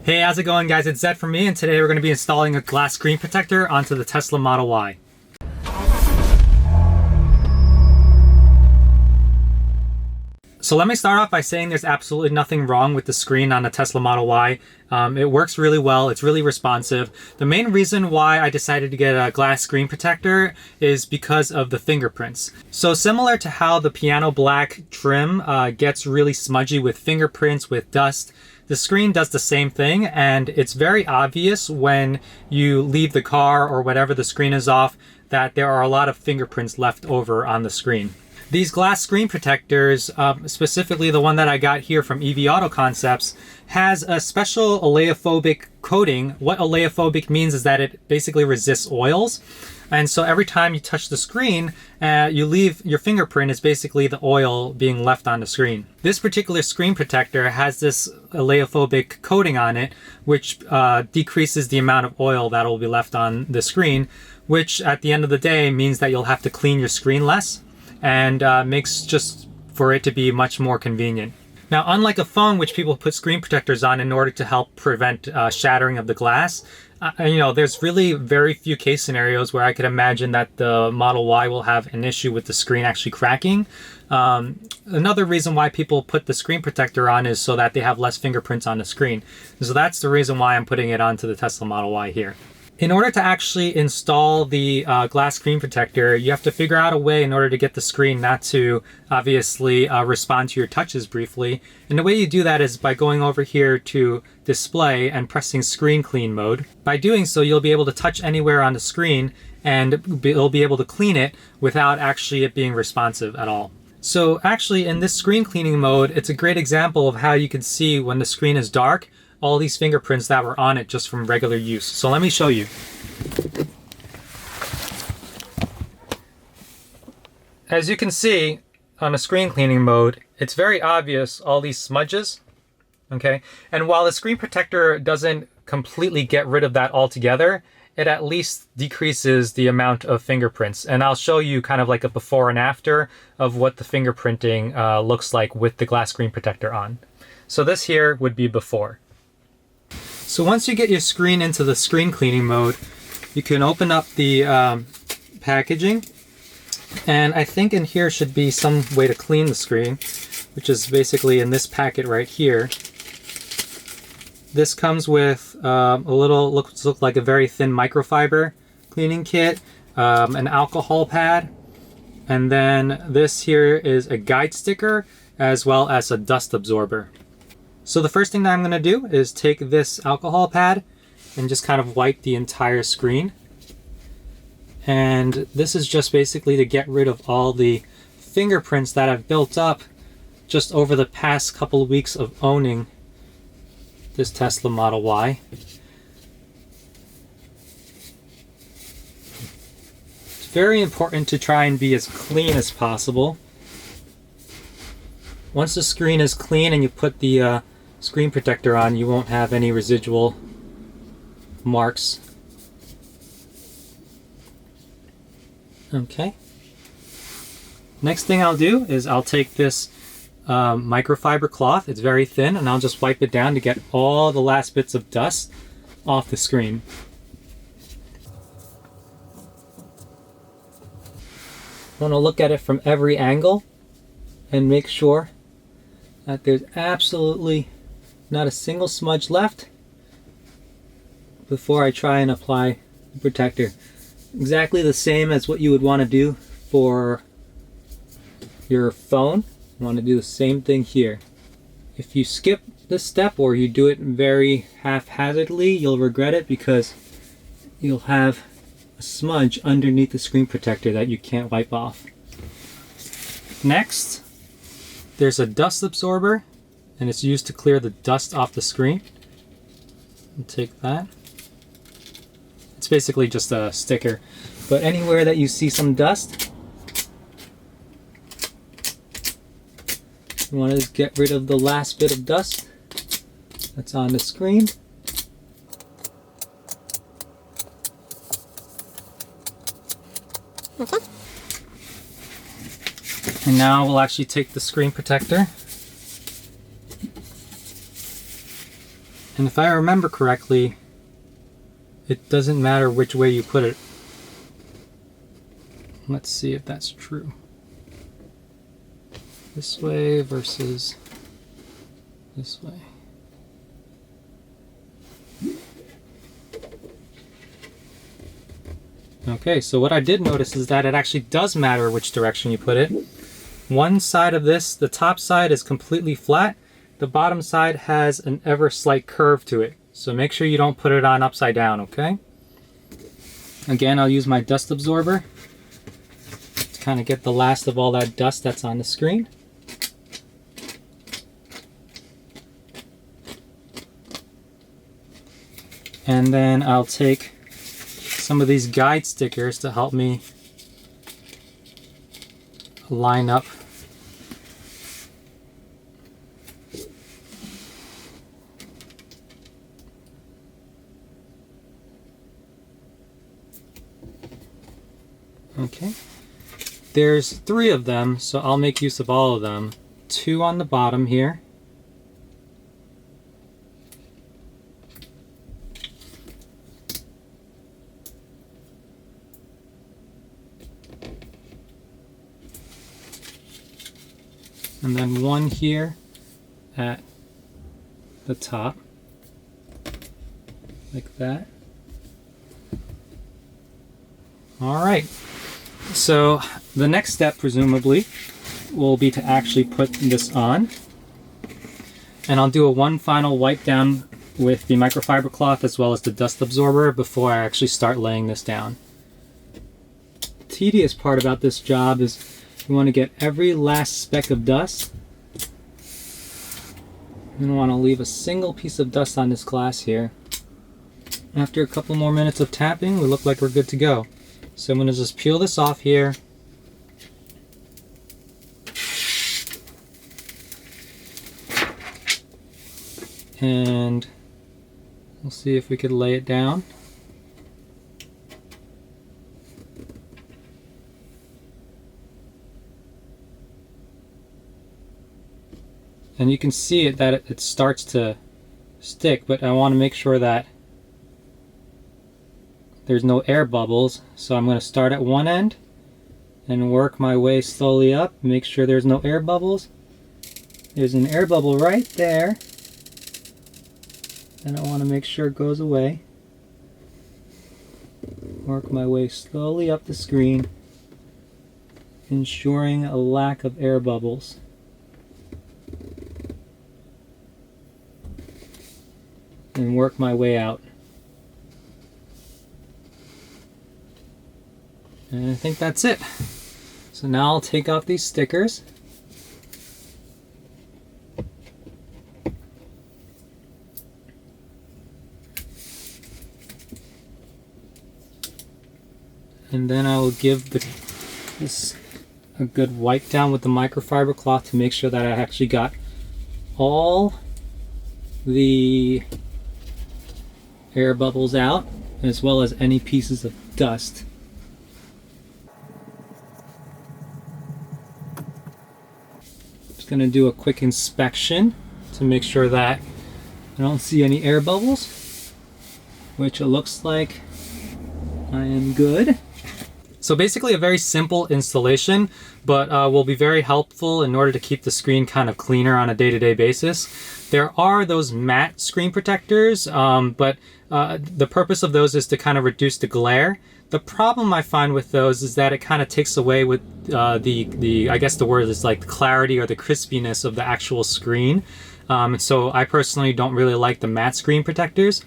Hey, how's it going, guys? It's Zed from me, and today we're going to be installing a glass screen protector onto the Tesla Model Y. So let me start off by saying there's absolutely nothing wrong with the screen on the Tesla Model Y. It works really well. It's really responsive. The main reason why I decided to get a glass screen protector is because of the fingerprints. So similar to how the piano black trim gets really smudgy with fingerprints, with dust, the screen does the same thing, and it's very obvious when you leave the car or whatever the screen is off that there are a lot of fingerprints left over on the screen. These glass screen protectors, specifically the one that I got here from EV Auto Concepts, has a special oleophobic coating. What oleophobic means is that it basically resists oils. And so every time you touch the screen, you leave your fingerprint is basically the oil being left on the screen. This particular screen protector has this oleophobic coating on it, which decreases the amount of oil that will be left on the screen, which at the end of the day means that you'll have to clean your screen less, and makes just for it to be much more convenient. Now, unlike a phone, which people put screen protectors on in order to help prevent shattering of the glass, there's really very few case scenarios where I could imagine that the Model Y will have an issue with the screen actually cracking. Another reason why people put the screen protector on is so that they have less fingerprints on the screen. So that's the reason why I'm putting it onto the Tesla Model Y here. In order to actually install the glass screen protector, you have to figure out a way in order to get the screen not to obviously respond to your touches briefly. And the way you do that is by going over here to display and pressing screen clean mode. By doing so, you'll be able to touch anywhere on the screen and it'll be able to clean it without actually it being responsive at all. So actually in this screen cleaning mode, it's a great example of how you can see when the screen is dark, all these fingerprints that were on it just from regular use. So let me show you. As you can see on the screen cleaning mode, it's very obvious all these smudges, okay? And while the screen protector doesn't completely get rid of that altogether, it at least decreases the amount of fingerprints. And I'll show you kind of like a before and after of what the fingerprinting looks like with the glass screen protector on. So this here would be before. So once you get your screen into the screen cleaning mode, you can open up the packaging, and I think in here should be some way to clean the screen, which is basically in this packet right here. This comes with a little, looks like a very thin microfiber cleaning kit, an alcohol pad, and then this here is a guide sticker as well as a dust absorber. So the first thing that I'm going to do is take this alcohol pad and just kind of wipe the entire screen. And this is just basically to get rid of all the fingerprints that have built up just over the past couple of weeks of owning this Tesla Model Y. It's very important to try and be as clean as possible. Once the screen is clean and you put the screen protector on, you won't have any residual marks. Okay. Next thing I'll do is I'll take this microfiber cloth. It's very thin, and I'll just wipe it down to get all the last bits of dust off the screen. I want to look at it from every angle and make sure that there's absolutely not a single smudge left before I try and apply the protector. Exactly the same as what you would want to do for your phone. You want to do the same thing here. If you skip this step or you do it very haphazardly, you'll regret it because you'll have a smudge underneath the screen protector that you can't wipe off. Next, there's a dust absorber, and it's used to clear the dust off the screen. I'll take that. It's basically just a sticker, but anywhere that you see some dust, you want to get rid of the last bit of dust that's on the screen. Okay. And now we'll actually take the screen protector And if I remember correctly, it doesn't matter which way you put it. Let's see if that's true. This way versus this way. Okay, so what I did notice is that it actually does matter which direction you put it. One side of this, the top side is completely flat. The bottom side has an ever slight curve to it. So make sure you don't put it on upside down, okay? Again, I'll use my dust absorber to kind of get the last of all that dust that's on the screen. And then I'll take some of these guide stickers to help me line up okay. There's 3 of them, so I'll make use of all of them. 2 on the bottom here. And then 1 here at the top, like that. All right, so the next step presumably will be to actually put this on. And I'll do one final wipe down with the microfiber cloth as well as the dust absorber before I actually start laying this down. The tedious part about this job is you want to get every last speck of dust. You don't want to leave a single piece of dust on this glass here. After a couple more minutes of tapping, we look like we're good to go. So I'm going to just peel this off here. And we'll see if we could lay it down. And you can see it that it starts to stick, but I want to make sure that there's no air bubbles. So I'm going to start at one end and work my way slowly up. Make sure there's no air bubbles. There's an air bubble right there. And I want to make sure it goes away. Work my way slowly up the screen, ensuring a lack of air bubbles. And work my way out. And I think that's it. So now I'll take off these stickers. And then I will give this a good wipe down with the microfiber cloth to make sure that I actually got all the air bubbles out, as well as any pieces of dust. Just going to do a quick inspection to make sure that I don't see any air bubbles, which it looks like I am good. So basically a very simple installation, but will be very helpful in order to keep the screen kind of cleaner on a day-to-day basis. There are those matte screen protectors, but the purpose of those is to kind of reduce the glare. The problem I find with those is that it kind of takes away with I guess the word is like the clarity or the crispiness of the actual screen. So I personally don't really like the matte screen protectors.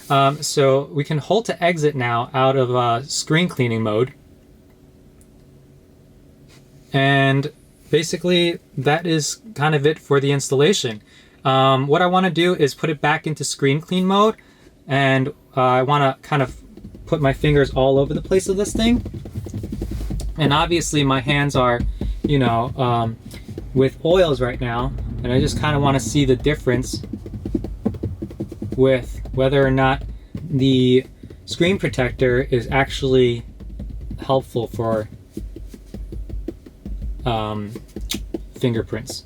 So we can hold to exit now out of screen cleaning mode. And basically that is kind of it for the installation. What I want to do is put it back into screen clean mode, and I want to kind of put my fingers all over the place of this thing. And obviously my hands are, you know, with oils right now, and I just kind of want to see the difference with whether or not the screen protector is actually helpful for fingerprints.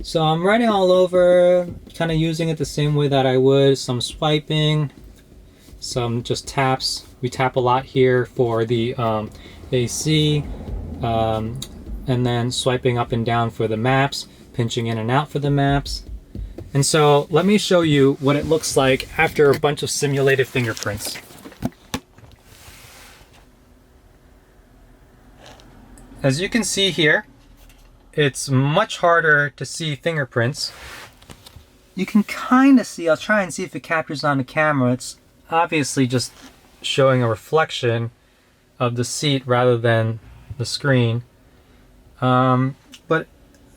So I'm writing all over, kind of using it the same way that I would. Some swiping, some just taps. We tap a lot here for the AC, and then swiping up and down for the maps, pinching in and out for the maps. And so let me show you what it looks like after a bunch of simulated fingerprints. As you can see here, it's much harder to see fingerprints. You can kind of see, I'll try and see if it captures on the camera. It's obviously just showing a reflection of the seat rather than the screen. But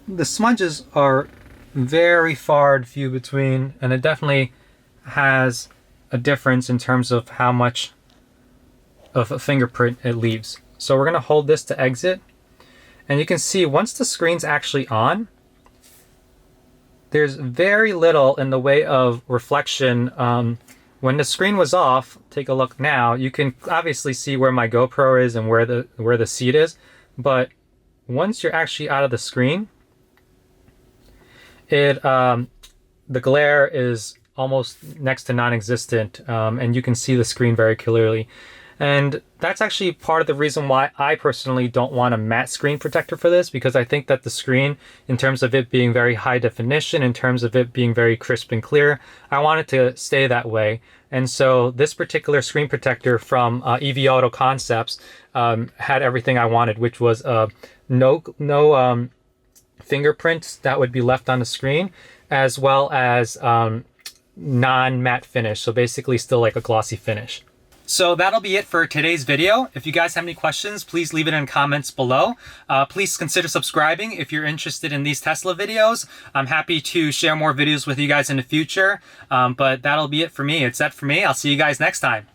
the smudges are very far and few between, and it definitely has a difference in terms of how much of a fingerprint it leaves. So we're going to hold this to exit, and you can see once the screen's actually on, there's very little in the way of reflection. When the screen was off, take a look now, you can obviously see where my GoPro is and where the seat is, but once you're actually out of the screen, the glare is almost next to non-existent, and you can see the screen very clearly. And that's actually part of the reason why I personally don't want a matte screen protector for this, because I think that the screen, in terms of it being very high definition, in terms of it being very crisp and clear, I want it to stay that way. And so this particular screen protector from EV Auto Concepts had everything I wanted, which was no fingerprints that would be left on the screen, as well as non-matte finish. So basically still like a glossy finish. So that'll be it for today's video. If you guys have any questions, please leave it in comments below. Please consider subscribing if you're interested in these Tesla videos. I'm happy to share more videos with you guys in the future. But that'll be it for me. It's that for me. I'll see you guys next time.